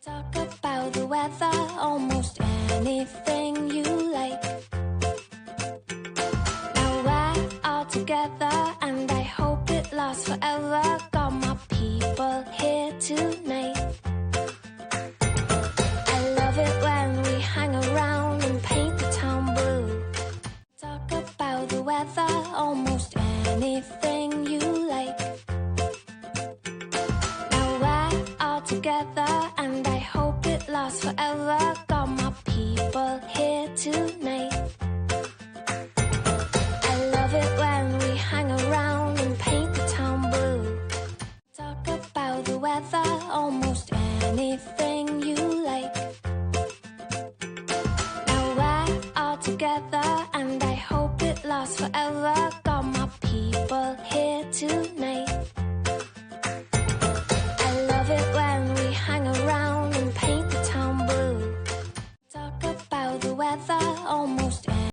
Talk about the weather, almost anything you like. Now we're all together and I hope it lasts forever. Got my people here tonight. I love it when we hang around and paint the town blue. Talk about the weather, almost anything you like. Now we're all together and I hope it lasts forever. Got my people here tonight. I love it when we hang around and paint the town blue. Talk about the weather, almost anything you like. Now we're all together and I hope it lasts forever. Got my people here tonight. I love it when we hang around and paint the town blue. Talk about the weather, almost